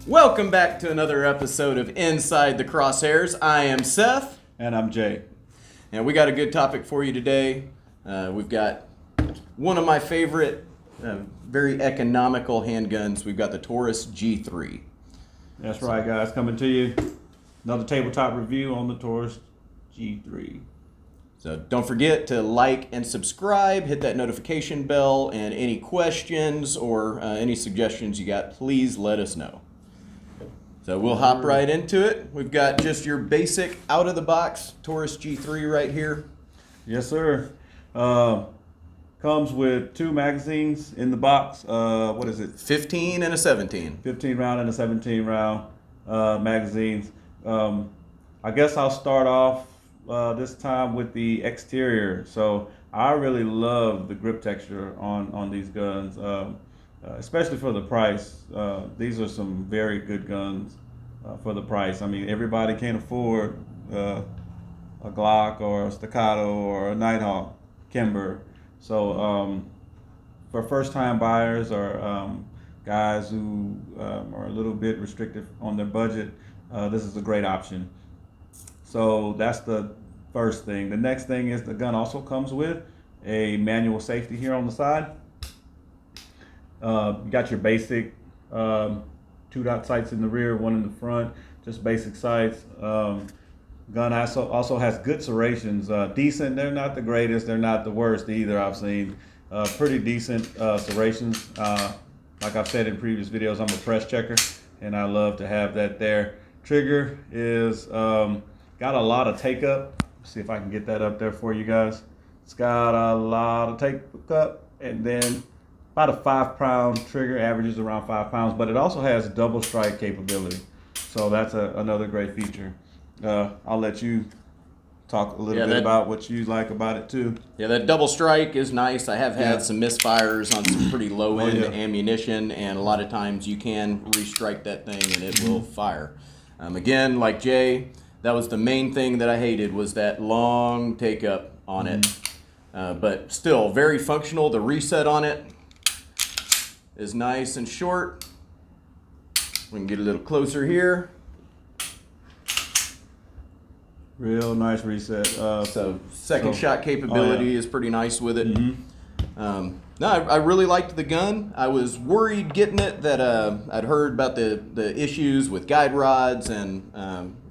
Welcome back to another episode of Inside the Crosshairs. I am Seth. And I'm Jay. And we got a good topic for you today. We've got one of my favorite, very economical handguns. We've got the Taurus G3. That's right, guys. Coming to you. Another tabletop review on the Taurus G3. So don't forget to like and subscribe, hit that notification bell, and any questions or any suggestions you got, please let us know. So we'll hop right into it. We've got just your basic out-of-the-box Taurus G3 right here. Yes, sir. Comes with 2 magazines in the box. What is it? 15 and a 17. 15 round and a 17 round magazines. I guess I'll start off this time with the exterior. So I really love the grip texture on these guns, especially for the price. These are some very good guns for the price. I mean, everybody can't afford a Glock or a Staccato or a Nighthawk Kimber. So for first-time buyers or guys who are a little bit restricted on their budget, this is a great option. So that's the first thing. The next thing is the gun also comes with a manual safety here on the side. You got your basic 2-dot sights in the rear, 1 in the front, just basic sights. Gun also has good serrations, decent. They're not the greatest, they're not the worst either. I've seen pretty decent serrations. Like I've said in previous videos, I'm a press checker, and I love to have that there. Trigger is got a lot of take up. See if I can get that up there for you guys. It's got a lot of take up, and then about a 5-pound trigger, averages around 5 pounds, but it also has double strike capability. So that's another great feature. I'll let you talk a little bit about what you like about it too. Yeah, that double strike is nice. I have had some misfires on some pretty low-end ammunition, and a lot of times you can restrike that thing and it will fire. Again, like Jay, that was the main thing that I hated, was that long take-up on it. But still, very functional. The reset on it is nice and short. We can get a little closer here. Real nice reset. So second shot capability is pretty nice with it. No, I really liked the gun. I was worried getting it that I'd heard about the issues with guide rods and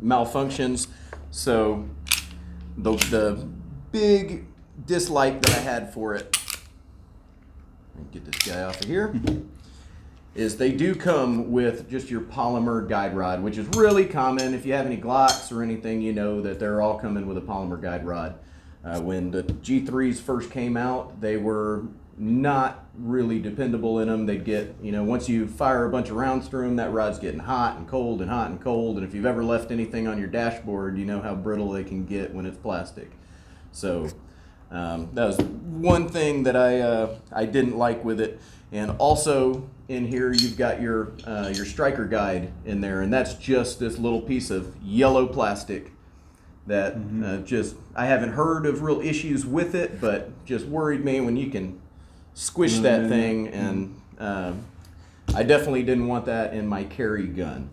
malfunctions. So the big dislike that I had for it, get this guy off of here, is they do come with just your polymer guide rod, which is really common. If you have any Glocks or anything, you know that they're all coming with a polymer guide rod. When the G3s first came out, they were not really dependable in them. They'd get, once you fire a bunch of rounds through them, that rod's getting hot and cold and hot and cold. And if you've ever left anything on your dashboard, you know how brittle they can get when it's plastic. So that was one thing that I didn't like with it. And also in here you've got your striker guide in there, and that's just this little piece of yellow plastic that I haven't heard of real issues with it, but just worried me when you can squish that thing, and I definitely didn't want that in my carry gun.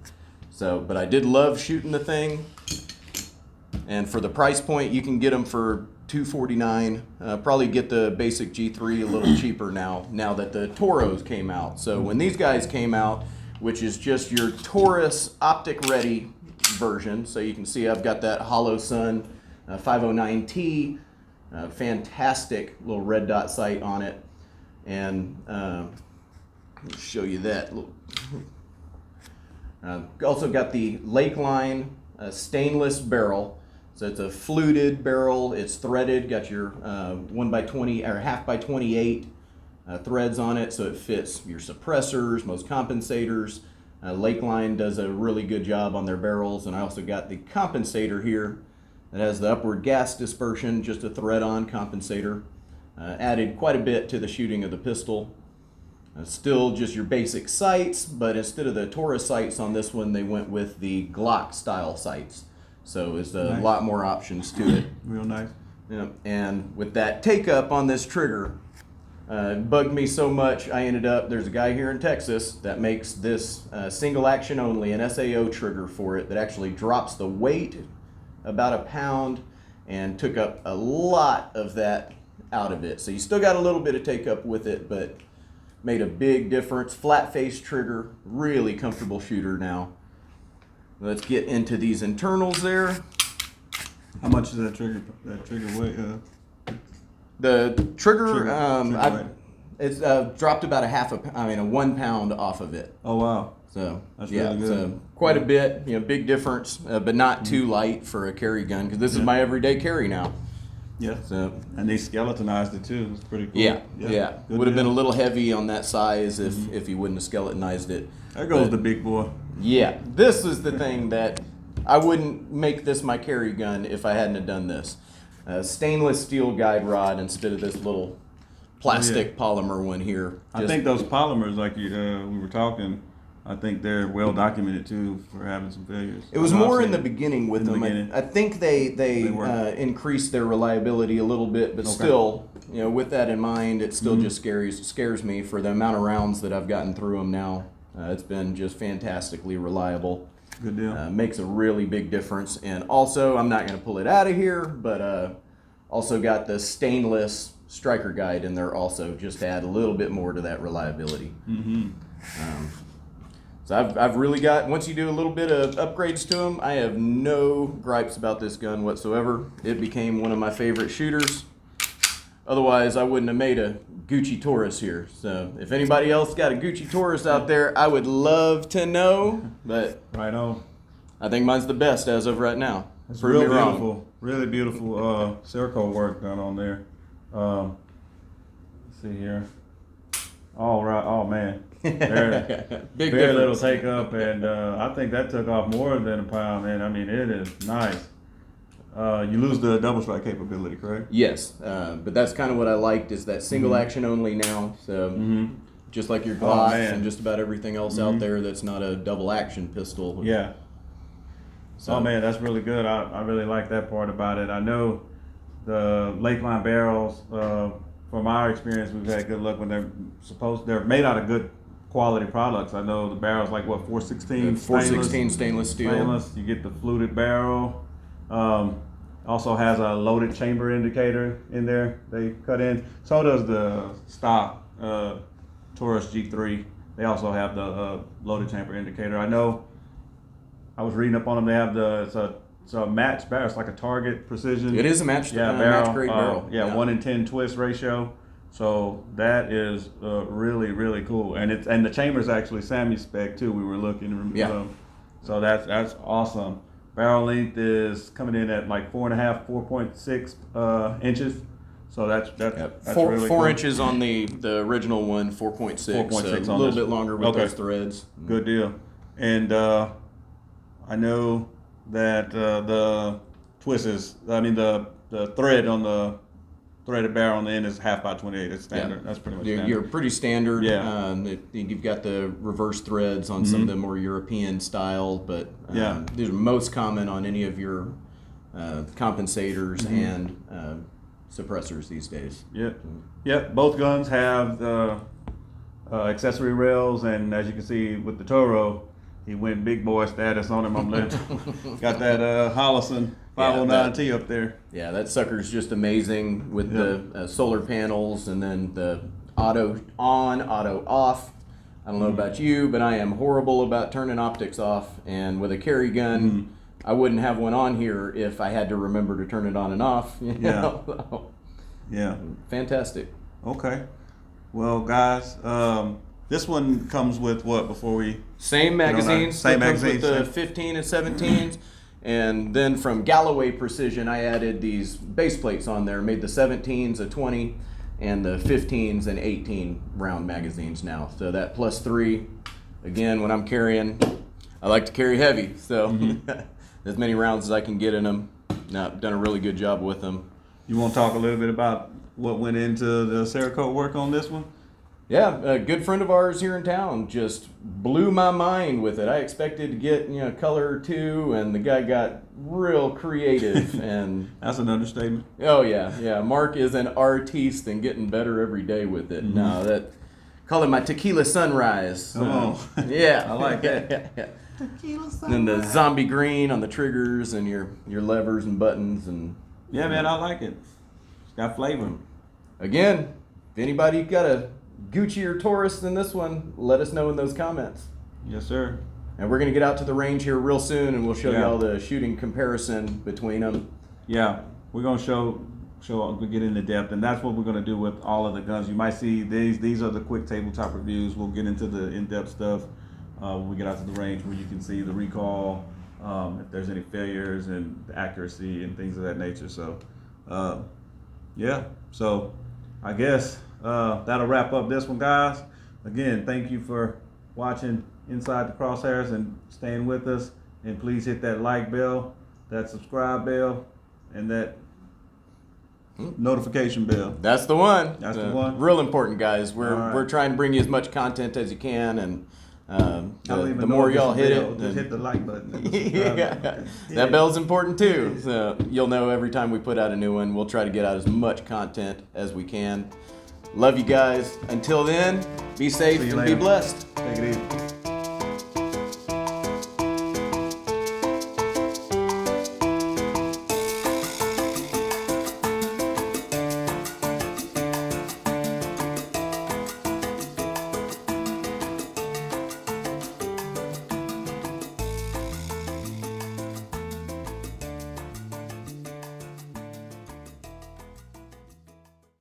So, but I did love shooting the thing, and for the price point, you can get them for $249. Probably get the basic G3 a little cheaper now that the T.O.R.Os came out. So when these guys came out, which is just your Taurus optic ready version, so you can see I've got that Hollow Sun 509T, fantastic little red dot sight on it, and let me show you that. Also got the Lakeline stainless barrel. So it's a fluted barrel, it's threaded, got your 1x20 or half by 28 threads on it, so it fits your suppressors, most compensators. Lakeline does a really good job on their barrels, and I also got the compensator here that has the upward gas dispersion, just a thread-on compensator. Added quite a bit to the shooting of the pistol. Still just your basic sights, but instead of the Taurus sights on this one, they went with the Glock style sights. So it's a lot more options to it. Real nice. And with that take up on this trigger, bugged me so much, I ended up, there's a guy here in Texas that makes this single action only, an SAO trigger for it that actually drops the weight about a pound and took up a lot of that out of it. So you still got a little bit of take up with it, but made a big difference. Flat face trigger, really comfortable shooter now. Let's get into these internals there. How much is that trigger weight? The trigger it's dropped about a 1 pound off of it. Oh wow! So that's yeah, really good. So quite a bit, big difference, but not too light for a carry gun because this is my everyday carry now. Yeah. So and they skeletonized it too. It's pretty cool. Yeah. Would have been a little heavy on that size if you wouldn't have skeletonized it. There goes the big boy. Yeah, this is the thing that I wouldn't make this my carry gun if I hadn't have done this. Stainless steel guide rod instead of this little plastic polymer one here. I think those polymers, like we were talking, I think they're well documented too for having some failures. It was more in the beginning with them. Beginning. I think they increased their reliability a little bit, but still, with that in mind, it still just scares me for the amount of rounds that I've gotten through them now. It's been just fantastically reliable. Good deal. Makes a really big difference. And also, I'm not going to pull it out of here, but also got the stainless striker guide in there also, just to add a little bit more to that reliability. So I've really got, once you do a little bit of upgrades to them, I have no gripes about this gun whatsoever. It became one of my favorite shooters. Otherwise, I wouldn't have made a G3T.O.R.O here. So if anybody else got a G3T.O.R.O out there, I would love to know. But right on. I think mine's the best as of right now. It's real beautiful, really beautiful T.O.R.O work done on there. Let's see here. All right. Oh man. Big very little take up, and I think that took off more than a pound, man. I mean, it is nice. You lose the double strike capability, correct? Yes, but that's kind of what I liked, is that single action only now. So just like your Glock and just about everything else out there that's not a double action pistol. Yeah. So, oh man, that's really good. I really like that part about it. I know the Lakeline barrels, from our experience, we've had good luck when they're made out of good quality products. I know the barrel's like what, 416? 416 stainless steel. You get the fluted barrel. Also has a loaded chamber indicator in there they cut in. So does the stock Taurus G3. They also have the loaded chamber indicator. I know I was reading up on them. They have it's a match barrel. It's like a Target precision. It is a match grade barrel. 1 in 10 twist ratio. So that is really, really cool. And the chamber's actually SAMI spec too. We were looking. So that's awesome. Barrel length is coming in at like 4.5, 4.6 inches. So that's really cool. 4 inches on the original one, 4.6. 4.6 so a little bit longer with those threads. Good deal. And I know that the twist is, the thread on the threaded barrel on the end is 1/2 by 28. It's standard. That's pretty much standard. You're pretty standard. Yeah. You've got the reverse threads on some of the more European style, but these are most common on any of your compensators and suppressors these days. Yep. Both guns have the accessory rails, and as you can see with the T.O.R.O, he went big boy status on him. Got that Hollison 509T up there. Yeah, that sucker's just amazing with the solar panels and then the auto on, auto off. I don't know about you, but I am horrible about turning optics off. And with a carry gun, I wouldn't have one on here if I had to remember to turn it on and off. Yeah. Fantastic. Okay. Well, guys, this one comes with what before we... Same magazines. Same comes magazines. With the 15 and 17s. And then from Galloway Precision, I added these base plates on there. Made the 17s a 20 and the 15s and 18 round magazines now. So that +3, again, when I'm carrying, I like to carry heavy. So as many rounds as I can get in them. Now, I've done a really good job with them. You want to talk a little bit about what went into the T.O.R.O work on this one? Yeah, a good friend of ours here in town just blew my mind with it. I expected to get, you know, color or two, and the guy got real creative. And That's an understatement. oh yeah, Mark is an artiste and getting better every day with it. Mm-hmm. No, that call it my tequila sunrise. Come on. Yeah, I like that. Tequila sunrise. And then the zombie green on the triggers and your levers and buttons and Yeah, man, I like it. It's got flavor. again, if anybody got a Gucci or Taurus in this one, let us know in those comments. Yes, sir. And we're going to get out to the range here real soon, and we'll show Yeah. y'all the shooting comparison between them. Yeah, we're gonna we get into depth, and that's what we're gonna do with all of the guns. You might see these are the quick tabletop reviews. We'll get into the in-depth stuff when we get out to the range, where you can see the recall, if there's any failures, and the accuracy and things of that nature. So, yeah. So, I guess that'll wrap up this one, guys. Again, thank you for watching Inside the Crosshairs and staying with us. And please hit that like bell, that subscribe bell, and that notification bell. That's the one. That's the one. Real important, guys. All right. We're trying to bring you as much content as you can, and I don't even the know more if it's y'all a hit bell. it, Just hit the like button. yeah. That bell's important too. So you'll know every time we put out a new one. We'll try to get out as much content as we can. Love you guys. Until then, be safe See you and later. be blessed. Take it easy.